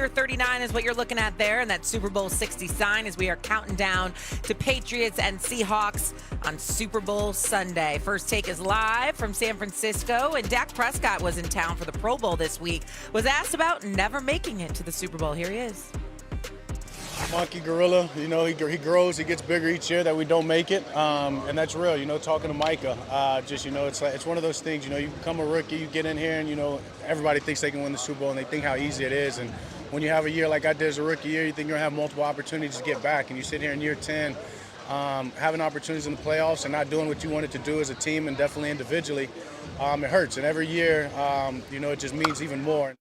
Tier 39 is what you're looking at there, and that Super Bowl 60 sign as we are counting down to Patriots and Seahawks on Super Bowl Sunday. First Take is live from San Francisco, and Dak Prescott was in town for the Pro Bowl this week. Was asked about never making it to the Super Bowl. Here he is. Monkey gorilla, he grows, he gets bigger each year that we don't make it, and that's real. Talking to Micah, it's one of those things. You become a rookie, you get in here, and everybody thinks they can win the Super Bowl, and they think how easy it is. And when you have a year like I did as a rookie year, you think you're gonna have multiple opportunities to get back, and you sit here in year 10, having opportunities in the playoffs and not doing what you wanted to do as a team and definitely individually, it hurts. And every year, it just means even more.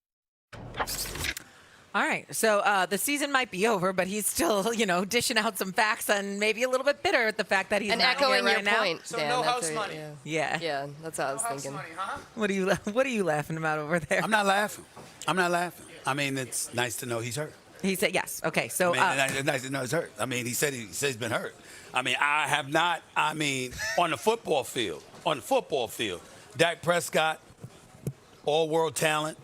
All right, so the season might be over, but he's still, dishing out some facts and maybe a little bit bitter at the fact that he's not here right your now. Point, so Dan, no house money. Yeah, that's what I was thinking. Money, huh? What are you laughing about over there? I'm not laughing. I mean, it's nice to know he's hurt. He said yes. Okay, so it's nice to know he's hurt. I mean, he said he's been hurt. I mean, I have not. I mean, on the football field, Dak Prescott, all-world talent.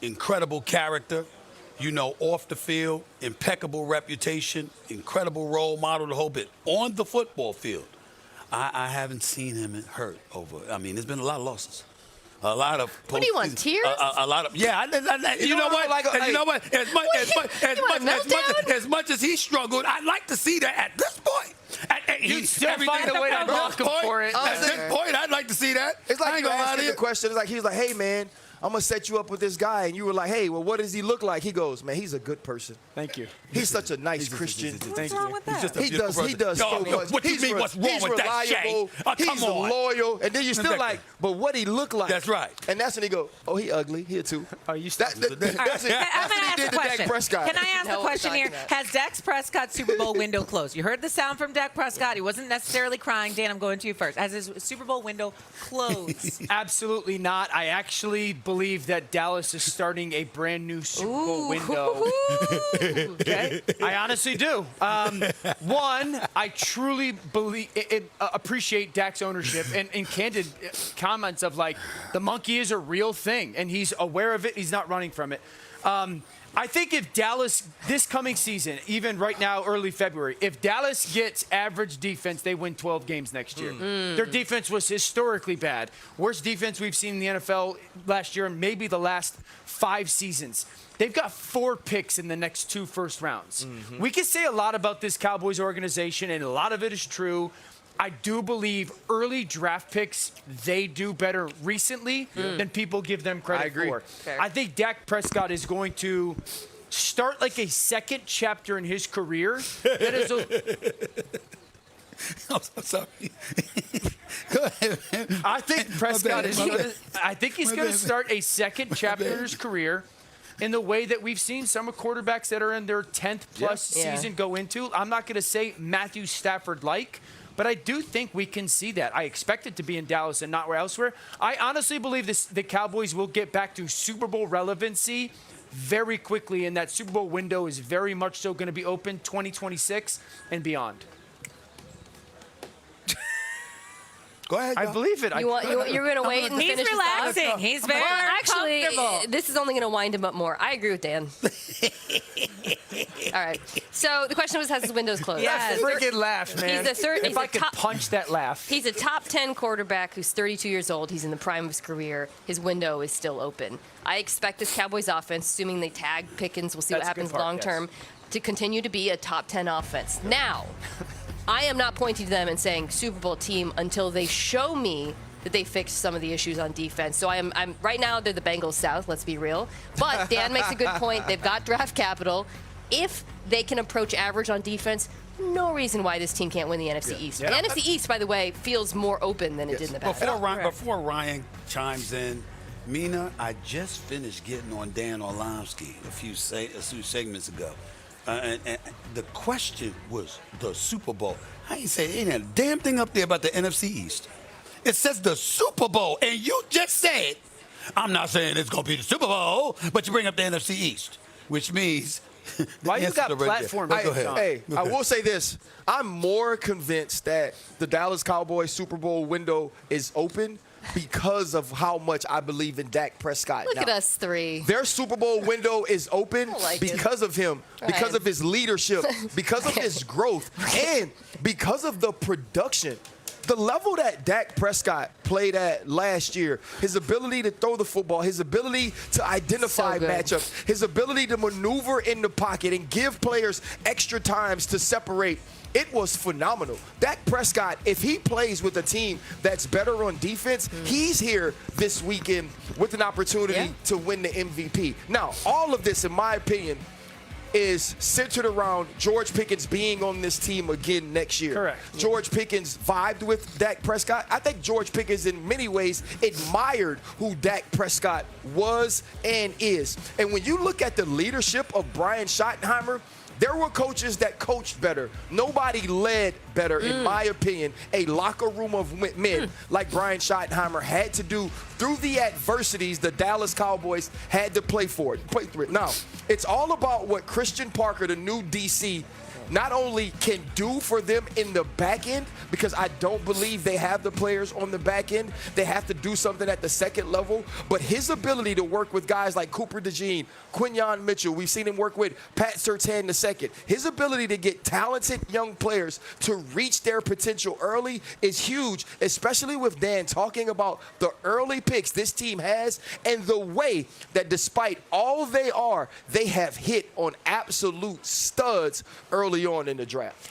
Incredible character, off the field, impeccable reputation, incredible role model, the whole bit. On the football field, I haven't seen him hurt over. I mean, there's been a lot of losses. A lot of. What do you want, tears? A lot of. Yeah, you know what? You know what? As much as he struggled, I'd like to see that at this point. You'd still find a way to knock him for it. At this point, I'd like to see that. It's like you asked the question. It's like he was like, "Hey, man, I'm going to set you up with this guy." And you were like, "Hey, well, what does he look like?" He goes, "Man, he's a good person. Thank you. He's such a nice Christian." what's wrong with that? He does so much. What do you mean what's wrong with that, Shay? He's loyal. And then you're still like, but what he look like? That's right. And that's when he go, "Oh, he ugly here too." Oh, you That's what he did to Dak Prescott. Can I ask the question here? Has Dak Prescott's Super Bowl window closed? You heard the sound from Dak Prescott. He wasn't necessarily crying. Dan, I'm going to you first. Has his Super Bowl window closed? Absolutely not. I actually believe that Dallas is starting a brand new Super Bowl window. Okay? I honestly do. One, I truly appreciate Dak's ownership and candid comments of like, the monkey is a real thing, and he's aware of it. He's not running from it. I think if Dallas, this coming season, even right now, early February, if Dallas gets average defense, they win 12 games next year. Their defense was historically bad. Worst defense we've seen in the NFL last year and maybe the last 5 seasons. They've got 4 picks in the next 2 first rounds. We can say a lot about this Cowboys organization, and a lot of it is true. I do believe early draft picks, they do better recently than people give them credit for. Fair. I think Dak Prescott is going to start like a second chapter in his career. That is I'm so sorry. Go ahead, man. I think Prescott is My bad. going to, I think he's going to start a second chapter in his career in the way that we've seen some quarterbacks that are in their 10th plus season go into. I'm not going to say Matthew Stafford-like, but I do think we can see that. I expect it to be in Dallas and not elsewhere. I honestly believe the Cowboys will get back to Super Bowl relevancy very quickly, and that Super Bowl window is very much so going to be open 2026 and beyond. Go ahead. I believe it. You're going to wait and He's finish his thoughts? relaxing. He's very Actually, comfortable. this is only going to wind him up more. I agree with Dan. All right. So the question was, has his windows closed? Yes. Freaking laugh, man. He's the third. If I could punch that laugh. He's a top 10 quarterback who's 32 years old. He's in the prime of his career. His window is still open. I expect this Cowboys offense, assuming they tag Pickens, we'll see what That's a good happens part, long term, to continue to be a top 10 offense. Now, I am not pointing to them and saying Super Bowl team until they show me that they fixed some of the issues on defense. So I'm right now they're the Bengals South, let's be real. But Dan makes a good point. They've got draft capital. If they can approach average on defense, no reason why this team can't win the NFC East. Yeah. The NFC East, by the way, feels more open than it did in the past. Before Ryan chimes in, Mina, I just finished getting on Dan Orlowski a few segments ago. And the question was the Super Bowl. I ain't saying a damn thing up there about the NFC East. It says the Super Bowl, and you just said, I'm not saying it's going to be the Super Bowl, but you bring up the NFC East, which means why you got platform? Hey, I will say this. I'm more convinced that the Dallas Cowboys Super Bowl window is open because of how much I believe in Dak Prescott. Look now, at us three. their Super Bowl window is open because of him, because of his leadership, because of his growth, and because of the production. The level that Dak Prescott played at last year, his ability to throw the football, his ability to identify matchups, his ability to maneuver in the pocket and give players extra times to separate, it was phenomenal. Dak Prescott, if he plays with a team that's better on defense, he's here this weekend with an opportunity to win the MVP. Now, all of this, in my opinion, is centered around George Pickens being on this team again next year. Correct. George Pickens vibed with Dak Prescott. I think George Pickens, in many ways, admired who Dak Prescott was and is. And when you look at the leadership of Brian Schottenheimer, there were coaches that coached better. Nobody led better, in my opinion, a locker room of men like Brian Schottenheimer had to do through the adversities the Dallas Cowboys had to play through it. Now, it's all about what Christian Parker, the new DC, not only can do for them in the back end, because I don't believe they have the players on the back end. They have to do something at the second level. But his ability to work with guys like Cooper DeJean, Quinyon Mitchell, we've seen him work with Pat Surtain II. His ability to get talented young players to reach their potential early is huge, especially with Dan talking about the early picks this team has and the way that despite all they have hit on absolute studs early on in the draft.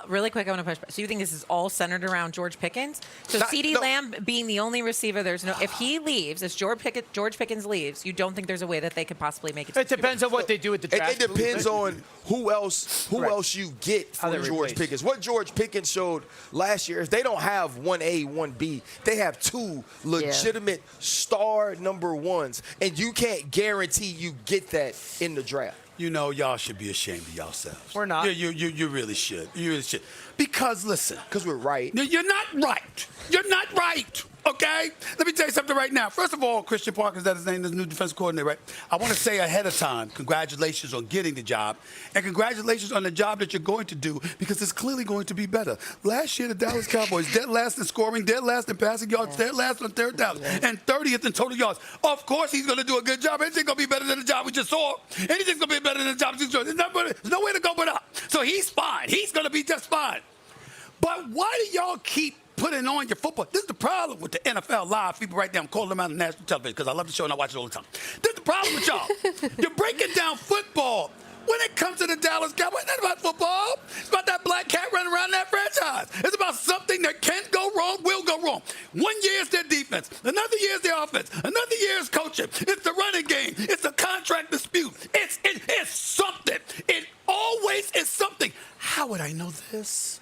Really quick, I want to push back. So you think this is all centered around George Pickens? So CeeDee Lamb being the only receiver, if he leaves, if George Pickens leaves, you don't think there's a way that they could possibly make it? It depends on what they do with the draft. It depends on who else you get from George Pickens. What George Pickens showed last year is they don't have 1A, 1B. They have two legitimate star number ones, and you can't guarantee you get that in the draft. You know, y'all should be ashamed of yourselves. We're not. You really should. You really should. Because, listen. Because we're right. You're not right. You're not right. Okay? Let me tell you something right now. First of all, Christian Parker, is that his name, the new defensive coordinator, right? I want to say ahead of time, congratulations on getting the job. And congratulations on the job that you're going to do, because it's clearly going to be better. Last year, the Dallas Cowboys, dead last in scoring, dead last in passing yards, dead last on third down, and 30th in total yards. Of course, he's going to do a good job. Anything's going to be better than the job we just saw. Anything's going to be better than the job we just saw. There's no way to go but up. So he's fine. He's going to be just fine. But why do y'all keep putting on your football? This is the problem with the NFL Live people right now. I'm calling them out on national television because I love the show and I watch it all the time. This is the problem with y'all. You're breaking down football. When it comes to the Dallas Cowboys, it's not about football. It's about that black cat running around that franchise. It's about something that can go wrong, will go wrong. 1 year is their defense. Another year is their offense. Another year is coaching. It's the running game. It's a contract dispute. It's something. It always is something. How would I know this?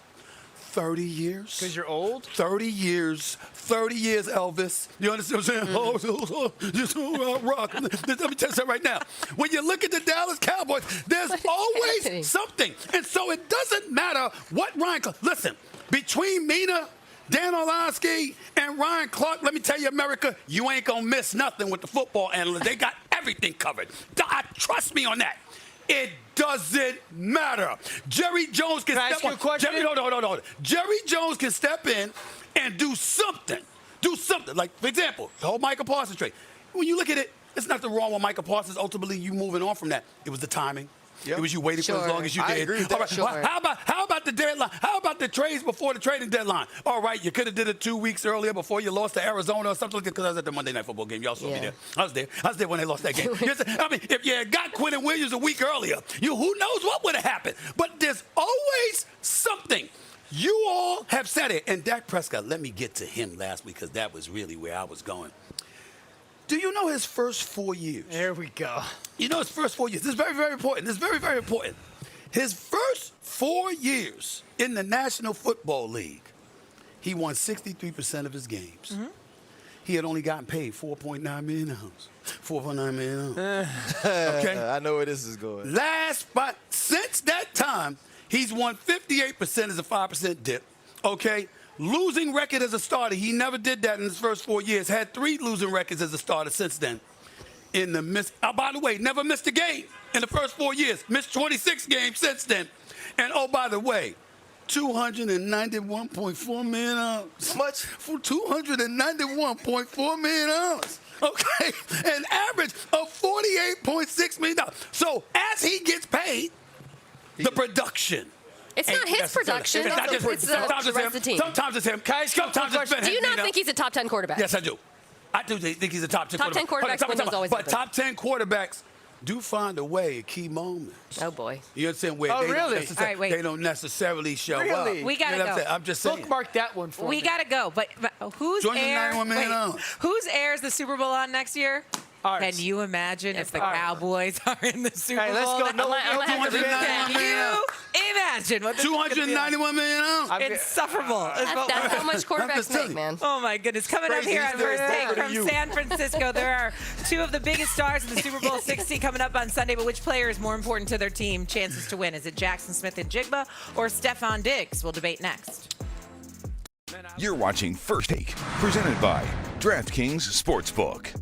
30 years. Because you're old? 30 years. 30 years, Elvis. You understand what I'm saying? Just rock. Let me tell you something right now. When you look at the Dallas Cowboys, there's always something. And so it doesn't matter what Ryan Clark. Listen, between Mina, Dan Orlovsky, and Ryan Clark, let me tell you, America, you ain't going to miss nothing with the football analysts. They got everything covered. Trust me on that. It doesn't matter. Jerry Jones can step in. Hold on. Jerry Jones can step in and do something. Do something. Like, for example, the whole Micah Parsons trade. When you look at it, there's nothing wrong with Micah Parsons. Ultimately, you moving on from that. It was the timing. Yep. It was you waiting for as long as you did. I agree with that. All right. Sure. How about the deadline? How about the trades before the trading deadline? All right, you could have did it 2 weeks earlier before you lost to Arizona or something like that, because I was at the Monday Night Football game. Y'all saw me there. I was there when they lost that game. I mean, if you had got Quentin Williams a week earlier, who knows what would have happened. But there's always something. You all have said it. And Dak Prescott, let me get to him last week, because that was really where I was going. Do you know his first 4 years? There we go. You know his first 4 years. This is very, very important. This is very, very important. His first 4 years in the National Football League, he won 63% of his games. Mm-hmm. He had only gotten paid $4.9 million. $4.9 million. Okay? I know where this is going. But since that time, he's won 58% as a 5% dip. Okay? Losing record as a starter, he never did that in his first 4 years. Had 3 losing records as a starter since then. By the way, never missed a game in the first 4 years. Missed 26 games since then. And oh, by the way, $291.4 million. How much? For $291.4 million. Okay, an average of $48.6 million. So as he gets paid, the production. It's not his production. It's not just It's the sometimes it's rest him. of the team. Sometimes it's him. Sometimes it's Ben. Do you not think he's a top 10 quarterback? Yes, I do. I do think he's a top 10 Top 10 quarterback. quarterbacks window's always But open. top 10 quarterbacks do find a way at key moments. Oh, boy. You understand where Oh, they, really? don't All right, wait. they don't necessarily show Really? up. We gotta You know what I'm go. saying? I'm just saying. Bookmark that one for me. We got to go. But whose air? $291 million. Wait, whose air is the Super Bowl on next year? Ours. Can you imagine if the ours. Cowboys are in the Super Hey, let's Bowl? go. next No, year? I'm gonna have to $291 Can million. you imagine what this is gonna be like? $291 million. Insufferable. That's how much just quarterbacks telling make, you. man. Oh my goodness! Coming up Crazy here on history is First Take bigger than from you. San Francisco, there are two of the biggest stars in the Super Bowl 60 coming up on Sunday. But which player is more important to their team chances to win? Is it Jackson Smith and Jigba or Stephon Diggs? We'll debate next. You're watching First Take, presented by DraftKings Sportsbook.